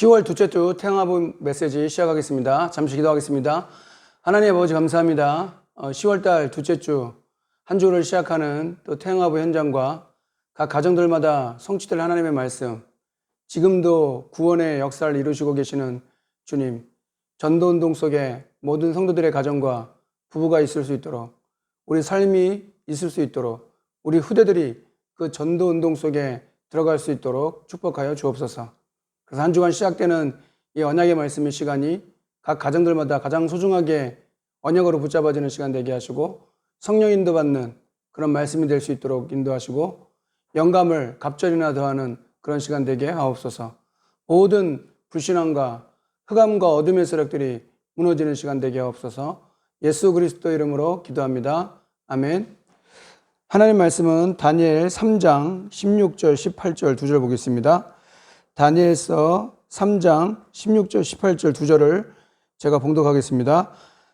10월 둘째 주 태양아부 메시지 시작하겠습니다. 잠시 기도하겠습니다. 하나님 아버지 감사합니다. 10월달 둘째 주 한 주를 시작하는 또 태양아부 현장과 각 가정들마다 성취될 하나님의 말씀, 지금도 구원의 역사를 이루시고 계시는 주님, 전도운동 속에 모든 성도들의 가정과 부부가 있을 수 있도록, 우리 삶이 있을 수 있도록, 우리 후대들이 그 전도운동 속에 들어갈 수 있도록 축복하여 주옵소서. 그래서 한 주간 시작되는 이 언약의 말씀의 시간이 각 가정들마다 가장 소중하게 언약으로 붙잡아지는 시간 되게 하시고, 성령 인도받는 그런 말씀이 될 수 있도록 인도하시고, 영감을 갑절이나 더하는 그런 시간 되게 하옵소서. 모든 불신앙과 흑암과 어둠의 세력들이 무너지는 시간 되게 하옵소서. 예수 그리스도 이름으로 기도합니다. 아멘. 하나님 말씀은 다니엘 3장 16절 18절 2절 보겠습니다. 다니엘서 3장 16절 18절 2절을 제가 봉독하겠습니다.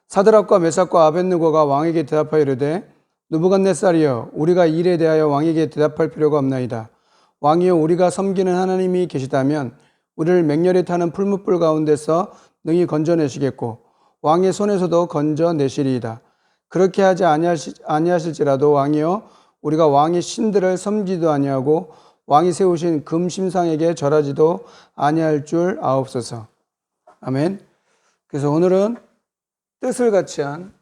사드락과 메삭과 아벳느고가 왕에게 대답하여 이르되 느부갓네살이여, 우리가 이 일에 대하여 왕에게 대답할 필요가 없나이다. 왕이여, 우리가 섬기는 하나님이 계시다면 우리를 맹렬히 타는 풀무불 가운데서 능히 건져내시겠고 왕의 손에서도 건져내시리이다. 그렇게 하지 아니하실지라도 왕이여, 우리가 왕의 신들을 섬기지도 아니하고 왕이 세우신 금심상에게 절하지도 아니할 줄 아옵소서. 아멘. 그래서 오늘은 뜻을 같이 한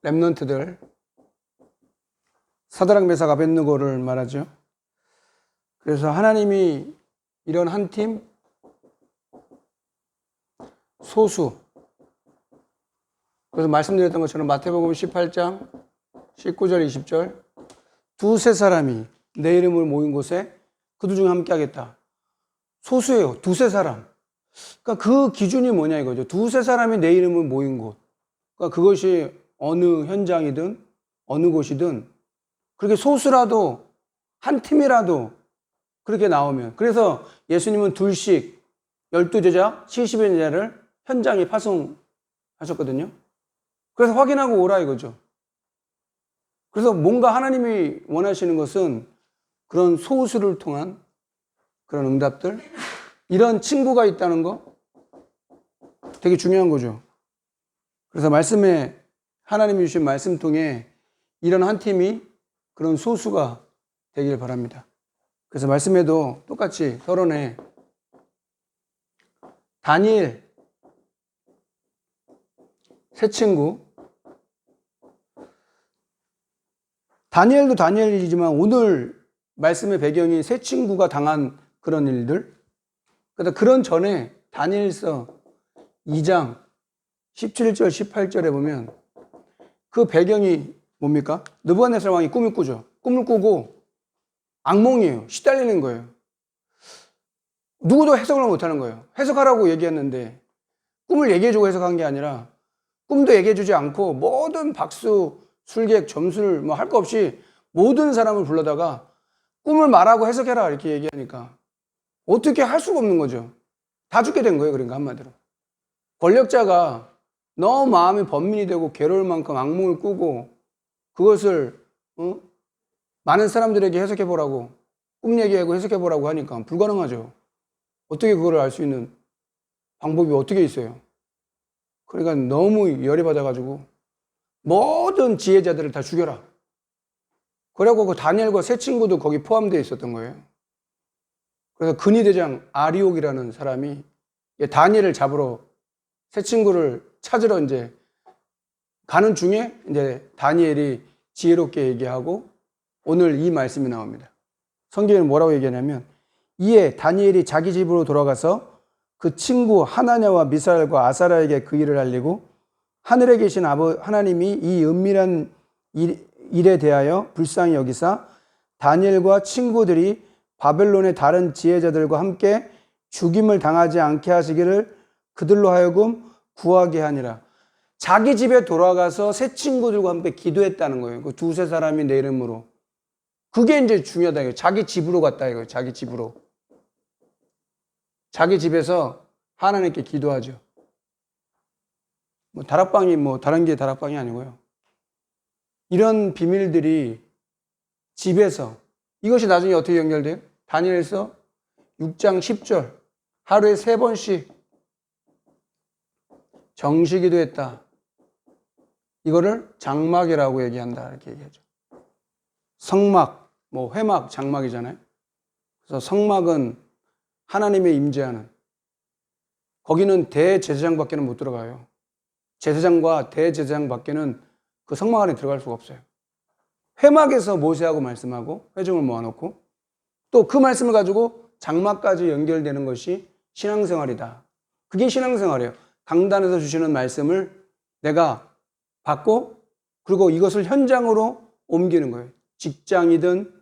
렘넌트들, 사드락 메삭 아벳느고를 말하죠. 그래서 하나님이 이런 한 팀 소수, 그래서 말씀드렸던 것처럼 마태복음 18장 19절 20절 두세 사람이 내 이름을 모인 곳에 그들 중에 함께 하겠다. 소수예요. 두세 사람. 그러니까 그 기준이 뭐냐 이거죠. 두세 사람이 내 이름을 모인 곳. 그러니까 그것이 어느 현장이든 어느 곳이든 그렇게 소수라도 한 팀이라도 그렇게 나오면, 그래서 예수님은 둘씩 12제자 70여 제자를 현장에 파송하셨거든요. 그래서 확인하고 오라 이거죠. 그래서 뭔가 하나님이 원하시는 것은 그런 소수를 통한 그런 응답들, 이런 친구가 있다는 거 되게 중요한 거죠. 그래서 말씀에 하나님이 주신 말씀 통해 이런 한 팀이 그런 소수가 되길 바랍니다. 그래서 말씀에도 똑같이 서론에 다니엘 세 친구, 다니엘도 다니엘이지만 오늘 말씀의 배경이 세 친구가 당한 그런 일들, 그러니까 그런 전에 다니엘서 2장 17절 18절에 보면 그 배경이 뭡니까? 느부갓네살 왕이 꿈을 꾸죠. 꿈을 꾸고 악몽이에요. 시달리는 거예요. 누구도 해석을 못하는 거예요. 해석하라고 얘기했는데 꿈을 얘기해주고 해석한 게 아니라 꿈도 얘기해주지 않고 모든 박수, 술객, 점술 뭐 할 거 없이 모든 사람을 불러다가 꿈을 말하고 해석해라 이렇게 얘기하니까 어떻게 할 수가 없는 거죠. 다 죽게 된 거예요. 그러니까 한마디로 권력자가 너무 마음이 번민이 되고 괴로울 만큼 악몽을 꾸고 그것을 많은 사람들에게 해석해보라고, 꿈 얘기하고 해석해보라고 하니까 불가능하죠. 어떻게 그걸 알 수 있는 방법이 어떻게 있어요. 그러니까 너무 열이 받아가지고 모든 지혜자들을 다 죽여라. 그리고 그 다니엘과 세 친구도 거기 포함되어 있었던 거예요. 그래서 근위대장 아리옥이라는 사람이 다니엘을 잡으러 세 친구를 찾으러 이제 가는 중에 이제 다니엘이 지혜롭게 얘기하고 오늘 이 말씀이 나옵니다. 성경에는 뭐라고 얘기하냐면, 이에 다니엘이 자기 집으로 돌아가서 그 친구 하나냐와 미사엘과 아사랴에게 그 일을 알리고 하늘에 계신 하나님이 이 은밀한 일에 대하여 불쌍히 여기사 다니엘과 친구들이 바벨론의 다른 지혜자들과 함께 죽임을 당하지 않게 하시기를 그들로 하여금 구하게 하니라. 자기 집에 돌아가서 새 친구들과 함께 기도했다는 거예요. 그 두세 사람이 내 이름으로. 그게 이제 중요하다 이거예요. 자기 집으로 갔다 이거예요. 자기 집으로. 자기 집에서 하나님께 기도하죠. 다락방이 다른 게 다락방이 아니고요. 이런 비밀들이 집에서 이것이 나중에 어떻게 연결돼요? 다니엘서 6장 10절. 하루에 3번씩 정시기도 했다. 이거를 장막이라고 얘기한다. 이렇게 얘기하죠. 성막, 회막, 장막이잖아요. 그래서 성막은 하나님의 임재하는, 거기는 대제사장 밖에는 못 들어가요. 제사장과 대제사장 밖에는 그 성막 안에 들어갈 수가 없어요. 회막에서 모세하고 말씀하고 회중을 모아놓고 또 그 말씀을 가지고 장막까지 연결되는 것이 신앙생활이다. 그게 신앙생활이에요. 강단에서 주시는 말씀을 내가 받고 그리고 이것을 현장으로 옮기는 거예요. 직장이든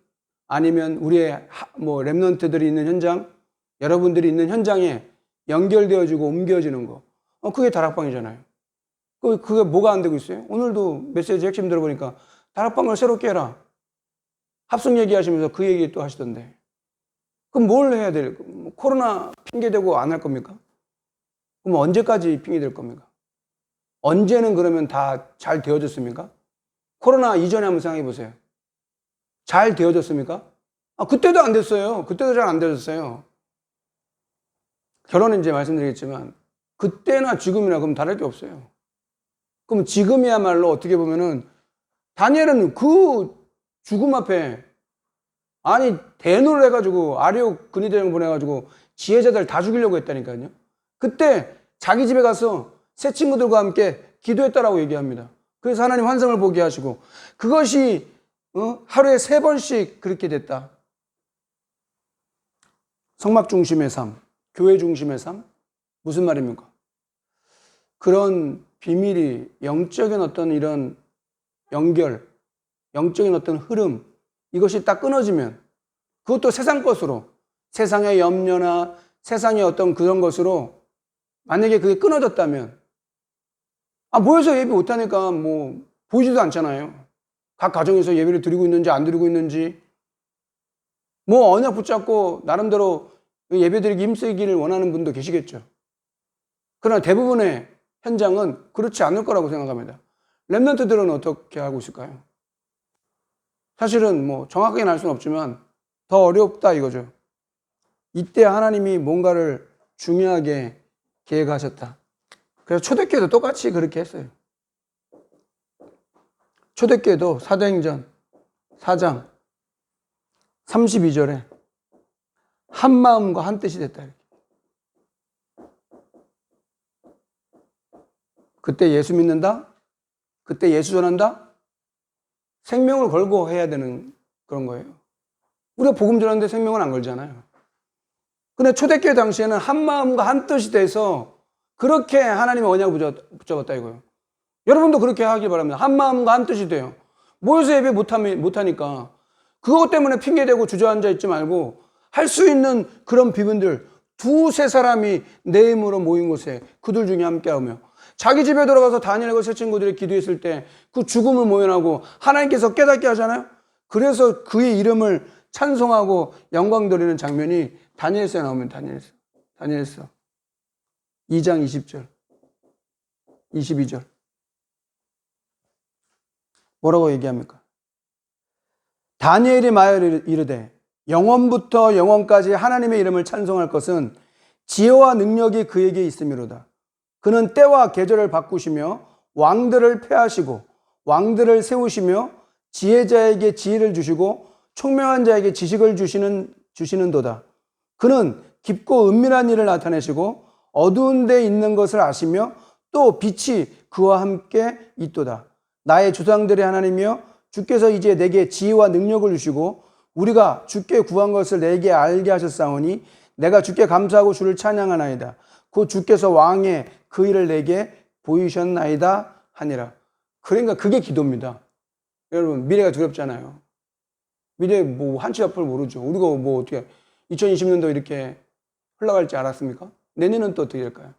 아니면 우리의 랩런트들이 있는 현장, 여러분들이 있는 현장에 연결되어지고 옮겨지는 거. 그게 다락방이잖아요. 그게 뭐가 안 되고 있어요? 오늘도 메시지 핵심 들어보니까 다락방을 새롭게 해라. 합성 얘기하시면서 그 얘기 또 하시던데. 그럼 뭘 해야 될? 코로나 핑계대고 안 할 겁니까? 그럼 언제까지 핑계댈 겁니까? 언제는 그러면 다 잘 되어졌습니까? 코로나 이전에 한번 생각해 보세요. 잘 되어졌습니까? 그때도 안 됐어요. 그때도 잘 안 되어졌어요. 결론은 이제 말씀드리겠지만 그때나 지금이나 그럼 다를 게 없어요. 그럼 지금이야말로 어떻게 보면은 다니엘은 그 죽음 앞에 대노를 해가지고 아리옥 근위대장 보내가지고 지혜자들 다 죽이려고 했다니까요. 그때 자기 집에 가서 새 친구들과 함께 기도했다라고 얘기합니다. 그래서 하나님 환상을 보게 하시고 그것이 하루에 3번씩 그렇게 됐다. 성막 중심의 삶, 교회 중심의 삶? 무슨 말입니까? 그런 비밀이 영적인 어떤 이런 연결, 영적인 어떤 흐름, 이것이 딱 끊어지면 그것도 세상 것으로, 세상의 염려나 세상의 어떤 그런 것으로 만약에 그게 끊어졌다면 모여서 예배 못하니까 보이지도 않잖아요. 각 가정에서 예배를 드리고 있는지 안 드리고 있는지 언약 붙잡고 나름대로 예배 드리기 힘쓰기를 원하는 분도 계시겠죠. 그러나 대부분의 현장은 그렇지 않을 거라고 생각합니다. 랩런트들은 어떻게 하고 있을까요? 사실은 정확하게 알 수는 없지만 더 어렵다 이거죠. 이때 하나님이 뭔가를 중요하게 계획하셨다. 그래서 초대교회도 똑같이 그렇게 했어요. 초대교회도 사도행전 4장 32절에 한 마음과 한 뜻이 됐다. 이렇게. 그때 예수 믿는다? 그때 예수 전한다? 생명을 걸고 해야 되는 그런 거예요. 우리가 복음 전하는데 생명은 안 걸잖아요. 근데 초대교회 당시에는 한 마음과 한 뜻이 돼서 그렇게 하나님의 언약을 붙잡았다 이거예요. 여러분도 그렇게 하길 바랍니다. 한 마음과 한 뜻이 돼요. 모여서 예배 못하니까 그것 때문에 핑계대고 주저앉아 있지 말고 할 수 있는 그런 비분들 2-3 사람이 내 힘으로 모인 곳에 그들 중에 함께하며 자기 집에 들어가서 다니엘과 새 친구들이 기도했을 때 그 죽음을 모면하고 하나님께서 깨닫게 하잖아요. 그래서 그의 이름을 찬송하고 영광 돌리는 장면이 다니엘서에 나오면 다니엘서 2장 20절 22절 뭐라고 얘기합니까? 다니엘이 말하여 이르되 영원부터 영원까지 하나님의 이름을 찬송할 것은 지혜와 능력이 그에게 있음이로다. 그는 때와 계절을 바꾸시며 왕들을 폐하시고 왕들을 세우시며 지혜자에게 지혜를 주시고 총명한 자에게 지식을 주시는도다. 그는 깊고 은밀한 일을 나타내시고 어두운 데 있는 것을 아시며 또 빛이 그와 함께 있도다. 나의 조상들의 하나님이여 주께서 이제 내게 지혜와 능력을 주시고 우리가 주께 구한 것을 내게 알게 하셨사오니 내가 주께 감사하고 주를 찬양하나이다. 곧 주께서 왕의 그 일을 내게 보이셨나이다 하니라. 그러니까 그게 기도입니다. 여러분 미래가 두렵잖아요. 미래 한치 앞을 모르죠. 우리가 어떻게 2020년도 이렇게 흘러갈지 알았습니까? 내년은 또 어떻게 될까요?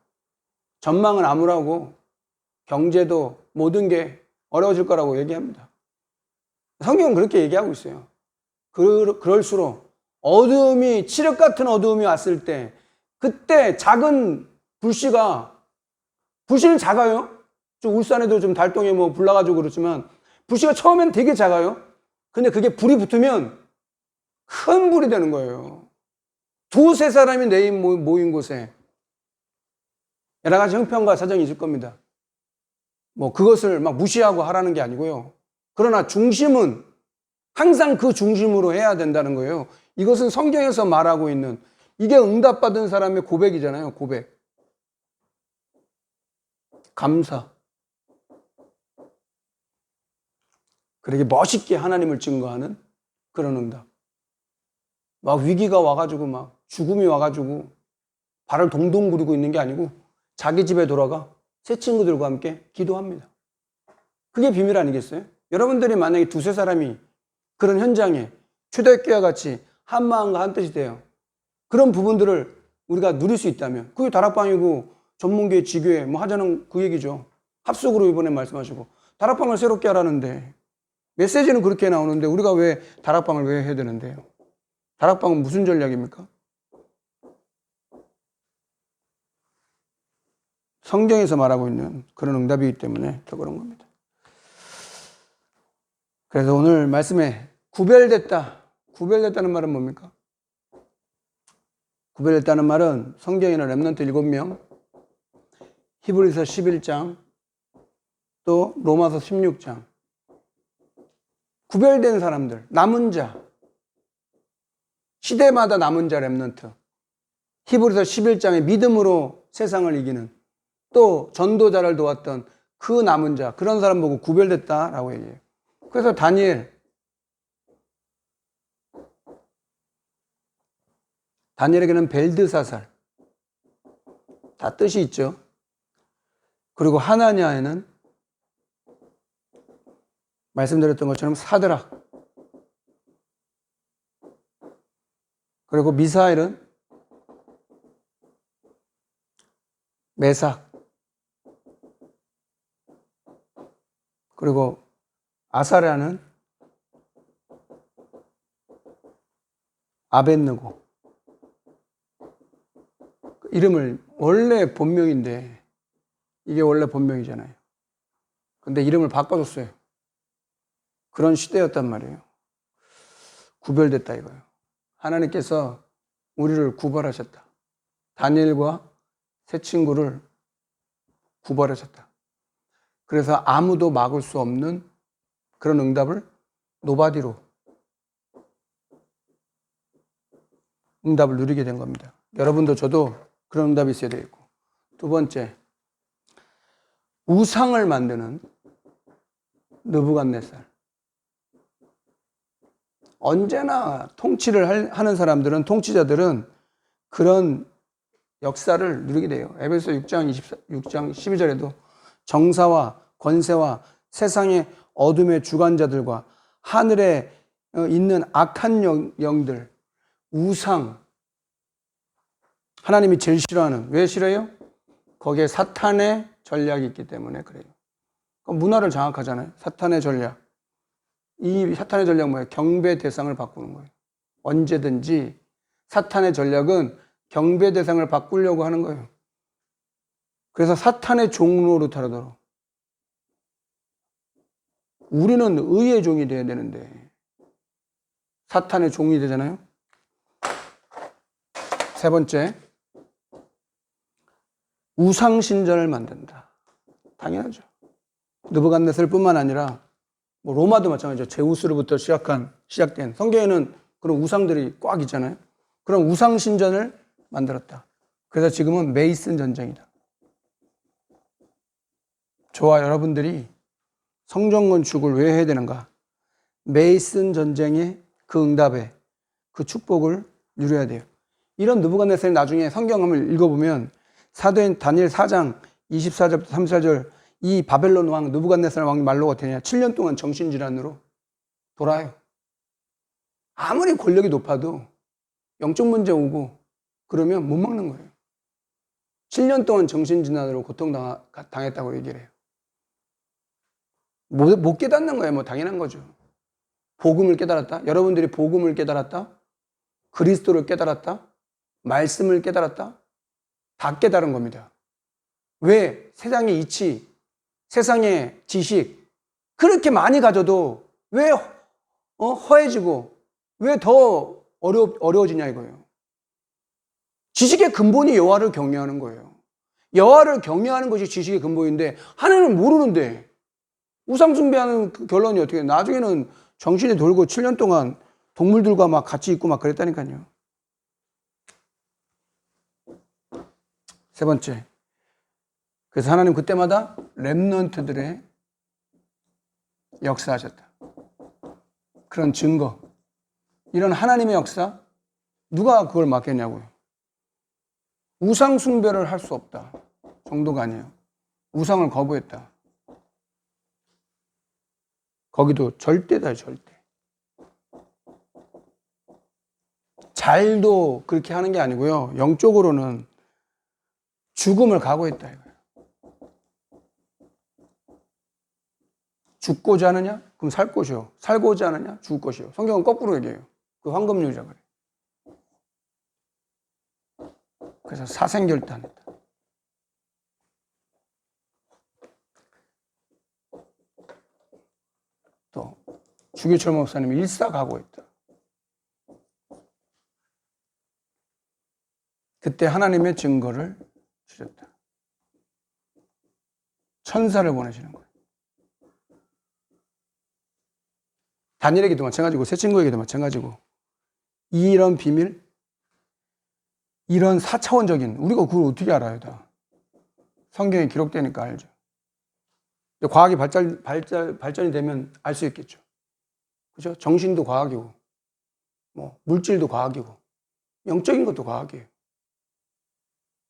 전망은 암울하고 경제도 모든 게 어려워질 거라고 얘기합니다. 성경은 그렇게 얘기하고 있어요. 그럴수록 어두움이 칠흑 같은 어두움이 왔을 때 그때 작은 불씨는 작아요. 좀 울산에도 좀 달동에 불 나가지고 그렇지만 불씨가 처음엔 되게 작아요. 근데 그게 불이 붙으면 큰 불이 되는 거예요. 두세 사람이 모인 곳에 여러 가지 형편과 사정이 있을 겁니다. 뭐 그것을 막 무시하고 하라는 게 아니고요. 그러나 중심은 항상 그 중심으로 해야 된다는 거예요. 이것은 성경에서 말하고 있는, 이게 응답받은 사람의 고백이잖아요. 고백. 감사. 그렇게 멋있게 하나님을 증거하는 그런 응답. 막 위기가 와가지고 막 죽음이 와가지고 발을 동동 구르고 있는 게 아니고 자기 집에 돌아가 새 친구들과 함께 기도합니다. 그게 비밀 아니겠어요? 여러분들이 만약에 두세 사람이 그런 현장에 초대교회와 같이 한 마음과 한 뜻이 돼요. 그런 부분들을 우리가 누릴 수 있다면, 그게 다락방이고 전문교회, 지교회 뭐 하자는 그 얘기죠. 합숙으로 이번에 말씀하시고 다락방을 새롭게 하라는데, 메시지는 그렇게 나오는데 우리가 왜 다락방을 왜 해야 되는데요? 다락방은 무슨 전략입니까? 성경에서 말하고 있는 그런 응답이기 때문에 더 그런 겁니다. 그래서 오늘 말씀에 구별됐다는 말은 뭡니까? 구별됐다는 말은 성경에는 렘넌트 7명, 히브리서 11장, 또 로마서 16장, 구별된 사람들, 남은 자, 시대마다 남은 자 렘넌트, 히브리서 11장의 믿음으로 세상을 이기는, 또 전도자를 도왔던 그 남은 자, 그런 사람 보고 구별됐다라고 얘기해요. 그래서 다니엘에게는 벨드사살, 다 뜻이 있죠. 그리고 하나냐에는 말씀드렸던 것처럼 사드락, 그리고 미사엘은 메삭, 그리고 아사랴는 아벳느고. 이름을, 원래 본명인데 이게 원래 본명이잖아요. 근데 이름을 바꿔줬어요. 그런 시대였단 말이에요. 구별됐다 이거예요. 하나님께서 우리를 구별하셨다. 다니엘과 세 친구를 구별하셨다. 그래서 아무도 막을 수 없는 그런 응답을 노바디로 응답을 누리게 된 겁니다. 여러분도 저도 그런 응답이 있어야 되겠고. 두 번째, 우상을 만드는 느부갓네살. 언제나 통치를 하는 사람들은, 통치자들은 그런 역사를 누리게 돼요. 에베소 6장 12절에도 정사와 권세와 세상의 어둠의 주관자들과 하늘에 있는 악한 영들, 우상, 하나님이 제일 싫어하는, 왜 싫어요? 거기에 사탄의 전략이 있기 때문에 그래요. 문화를 장악하잖아요. 사탄의 전략. 이 사탄의 전략 뭐예요? 경배 대상을 바꾸는 거예요. 언제든지 사탄의 전략은 경배 대상을 바꾸려고 하는 거예요. 그래서 사탄의 종로로 타르도록. 우리는 의의 종이 돼야 되는데 사탄의 종이 되잖아요. 세 번째, 우상신전을 만든다. 당연하죠. 느부갓네살 뿐만 아니라 뭐 로마도 마찬가지죠. 제우스로부터 시작된, 성경에는 그런 우상들이 꽉 있잖아요. 그런 우상신전을 만들었다. 그래서 지금은 메이슨 전쟁이다. 저와 여러분들이 성전 건축을 왜 해야 되는가? 메이슨 전쟁의 그 응답에 그 축복을 누려야 돼요. 이런 느부갓네살이 나중에 성경을 읽어보면 사도행 다니엘 4장 24절부터 34절, 이 바벨론 왕 느부갓네살 왕이 말로 어떻게 되냐? 7년 동안 정신질환으로 돌아요. 아무리 권력이 높아도 영적 문제 오고 그러면 못 먹는 거예요. 7년 동안 정신질환으로 고통당했다고 얘기를 해요. 못 깨닫는 거예요. 뭐 당연한 거죠. 복음을 깨달았다? 여러분들이 복음을 깨달았다? 그리스도를 깨달았다? 말씀을 깨달았다? 다 깨달은 겁니다. 왜? 세상의 이치, 세상의 지식 그렇게 많이 가져도 왜 허해지고 왜 더 어려워지냐 이거예요. 지식의 근본이 여호와를 경외하는 거예요. 여호와를 경외하는 것이 지식의 근본인데 하나님은 모르는데 우상 숭배하는 그 결론이 어떻게 해요? 나중에는 정신이 돌고 7년 동안 동물들과 막 같이 있고 막 그랬다니까요. 세 번째. 그래서 하나님 그때마다 렘넌트들의 역사하셨다. 그런 증거. 이런 하나님의 역사 누가 그걸 막겠냐고요. 우상 숭배를 할 수 없다 정도가 아니에요. 우상을 거부했다. 거기도 절대다, 절대. 잘도 그렇게 하는 게 아니고요. 영적으로는 죽음을 각오했다 이거예요. 죽고자 하느냐? 그럼 살 것이요. 살고자 하느냐? 죽을 것이요. 성경은 거꾸로 얘기해요. 그 황금률이라고 그래요. 그래서 사생결단했다. 또 주기철 목사님이 일사각오했다. 그때 하나님의 증거를 주셨다. 천사를 보내시는 거예요. 다니엘에게도 마찬가지고 새 친구에게도 마찬가지고 이런 비밀, 이런 4차원적인 우리가 그걸 어떻게 알아요? 다 성경에 기록되니까 알죠. 과학이 발전이 되면 알 수 있겠죠. 그죠? 정신도 과학이고 뭐 물질도 과학이고 영적인 것도 과학이에요.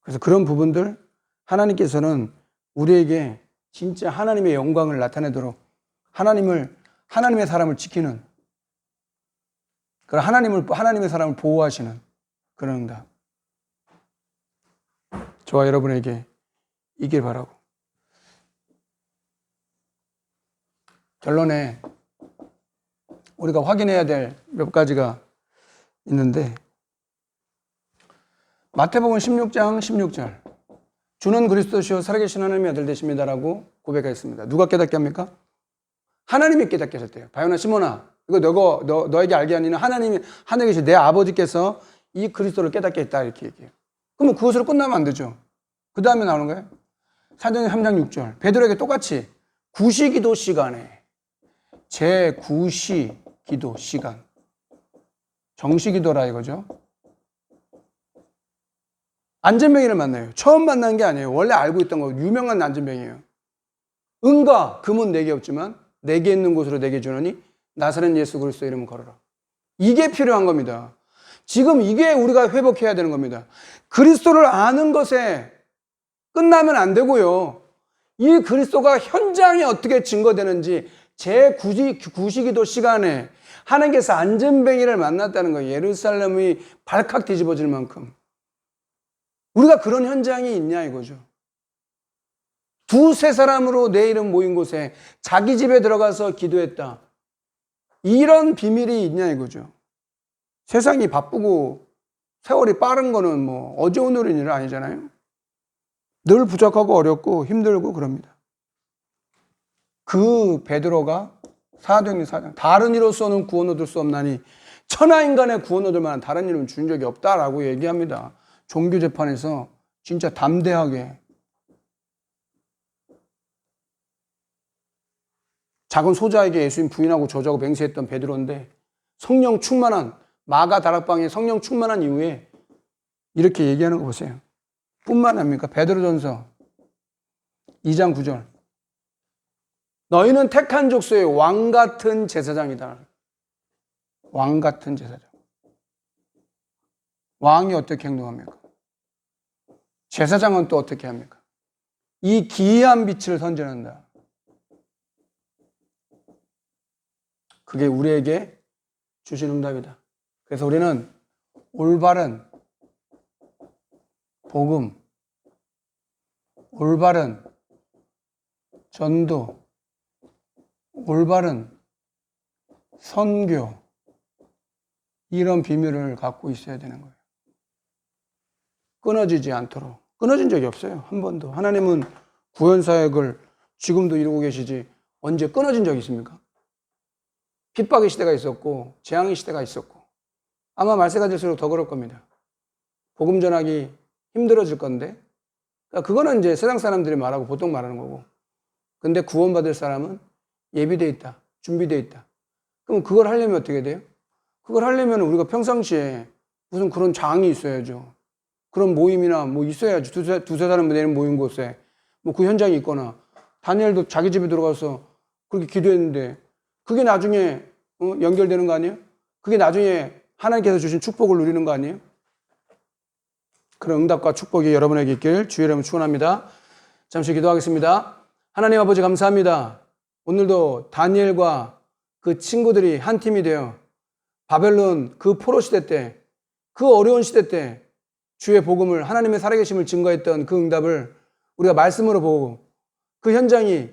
그래서 그런 부분들 하나님께서는 우리에게 진짜 하나님의 영광을 나타내도록 하나님의 사람을 지키는 그런 하나님의 사람을 보호하시는 그런 응답. 저와 여러분에게 있길 바라고. 결론에 우리가 확인해야 될 몇 가지가 있는데 마태복음 16장 16절 주는 그리스도시요 살아계신 하나님의 아들 되십니다라고 고백했습니다. 누가 깨닫게 합니까? 하나님이 깨닫게 하셨대요. 바요나 시몬아 이거 너에게 알게 하니는 하나님이 하늘에 계신 내 아버지께서 이 그리스도를 깨닫게 했다 이렇게 얘기해요. 그러면 그것으로 끝나면 안 되죠. 그 다음에 나오는 거예요. 사도행전 3장 6절 베드로에게 똑같이 구시기도 시간에 제9시기도 시간 정시기도라 이거죠. 안전뱅이를 만나요. 처음 만난 게 아니에요. 원래 알고 있던 거 유명한 안전뱅이에요. 은과 금은 내게 없지만 내게 있는 곳으로 내게 주노니 나사렛 예수 그리스도 이름을 걸어라. 이게 필요한 겁니다. 지금 이게 우리가 회복해야 되는 겁니다. 그리스도를 아는 것에 끝나면 안 되고요. 이 그리스도가 현장에 어떻게 증거되는지 제9시기도 시간에 하나님께서 안전뱅이를 만났다는 거예요. 예루살렘이 발칵 뒤집어질 만큼. 우리가 그런 현장이 있냐 이거죠. 두세 사람으로 내 이름 모인 곳에 자기 집에 들어가서 기도했다. 이런 비밀이 있냐 이거죠. 세상이 바쁘고 세월이 빠른 거는 뭐 어제 오늘의 일 아니잖아요. 늘 부족하고 어렵고 힘들고 그럽니다. 그 베드로가 사도행전 4장 다른 이로서는 구원 얻을 수 없나니 천하인간의 구원 얻을 만한 다른 이름은 준 적이 없다라고 얘기합니다. 종교재판에서 진짜 담대하게 작은 소자에게 예수님 부인하고 저주하고 맹세했던 베드로인데 성령 충만한 마가 다락방에 성령 충만한 이후에 이렇게 얘기하는 거 보세요. 뿐만 아닙니까? 베드로전서 2장 9절 너희는 택한 족속의 왕같은 제사장이다. 왕같은 제사장. 왕이 어떻게 행동합니까? 제사장은 또 어떻게 합니까? 이 기이한 빛을 선전한다. 그게 우리에게 주신 응답이다. 그래서 우리는 올바른 복음, 올바른 전도, 올바른 선교 이런 비밀을 갖고 있어야 되는 거예요. 끊어지지 않도록. 끊어진 적이 없어요. 한 번도. 하나님은 구원사역을 지금도 이루고 계시지 언제 끊어진 적이 있습니까? 핍박의 시대가 있었고 재앙의 시대가 있었고 아마 말세가 될수록 더 그럴 겁니다. 복음 전하기 힘들어질 건데 그러니까 그거는 이제 세상 사람들이 말하고 보통 말하는 거고 근데 구원받을 사람은 예비되어 있다. 준비되어 있다. 그럼 그걸 하려면 어떻게 돼요? 그걸 하려면 우리가 평상시에 무슨 그런 장이 있어야죠. 그런 모임이나 뭐 있어야지. 두세 사람 되는 모임 곳에 뭐 그 현장이 있거나 다니엘도 자기 집에 들어가서 그렇게 기도했는데 그게 나중에 연결되는 거 아니에요? 그게 나중에 하나님께서 주신 축복을 누리는 거 아니에요? 그런 응답과 축복이 여러분에게 있길 주의 이름으로 축원합니다. 잠시 기도하겠습니다. 하나님 아버지 감사합니다. 오늘도 다니엘과 그 친구들이 한 팀이 되어 바벨론 그 포로 시대 때, 그 어려운 시대 때 주의 복음을 하나님의 살아계심을 증거했던 그 응답을 우리가 말씀으로 보고 그 현장이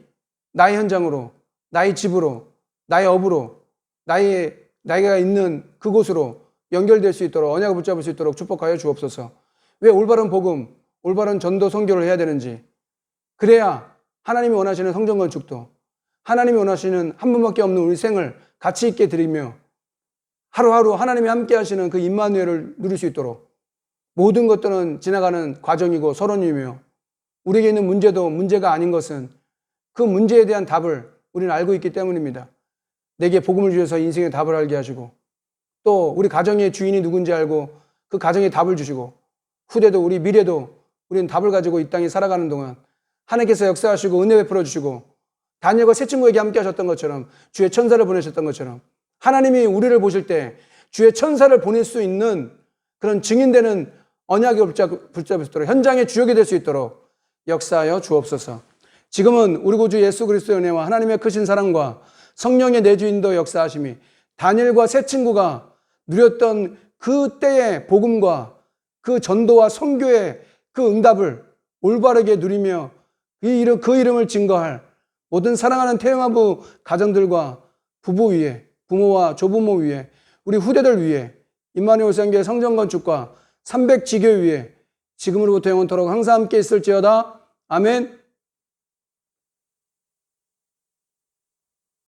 나의 현장으로, 나의 집으로, 나의 업으로, 나이가 있는 그곳으로 연결될 수 있도록 언약을 붙잡을 수 있도록 축복하여 주옵소서. 왜 올바른 복음, 올바른 전도 선교를 해야 되는지 그래야 하나님이 원하시는 성전 건축도 하나님이 원하시는 한 분밖에 없는 우리 생을 가치 있게 드리며 하루하루 하나님이 함께 하시는 그 임마누엘을 누릴 수 있도록 모든 것들은 지나가는 과정이고 서론이며 우리에게 있는 문제도 문제가 아닌 것은 그 문제에 대한 답을 우리는 알고 있기 때문입니다. 내게 복음을 주셔서 인생의 답을 알게 하시고 또 우리 가정의 주인이 누군지 알고 그 가정의 답을 주시고 후대도 우리 미래도 우리는 답을 가지고 이 땅에 살아가는 동안 하나님께서 역사하시고 은혜 베풀어 주시고 다니엘과 세 친구에게 함께 하셨던 것처럼 주의 천사를 보내셨던 것처럼 하나님이 우리를 보실 때 주의 천사를 보낼 수 있는 그런 증인되는 언약을 붙잡을 수 있도록 현장의 주역이 될 수 있도록 역사하여 주옵소서. 지금은 우리 구주 예수 그리스도의 은혜와 하나님의 크신 사랑과 성령의 내주인도 역사하심이 다니엘과 세 친구가 누렸던 그 때의 복음과 그 전도와 선교의 그 응답을 올바르게 누리며 그 이름을 증거할 모든 사랑하는 태영아부 가정들과 부부 위에 부모와 조부모 위에 우리 후대들 위에 임마누엘 선교의 성전 건축과 300지교 위에 지금으로부터 영원토록 항상 함께 있을지어다. 아멘.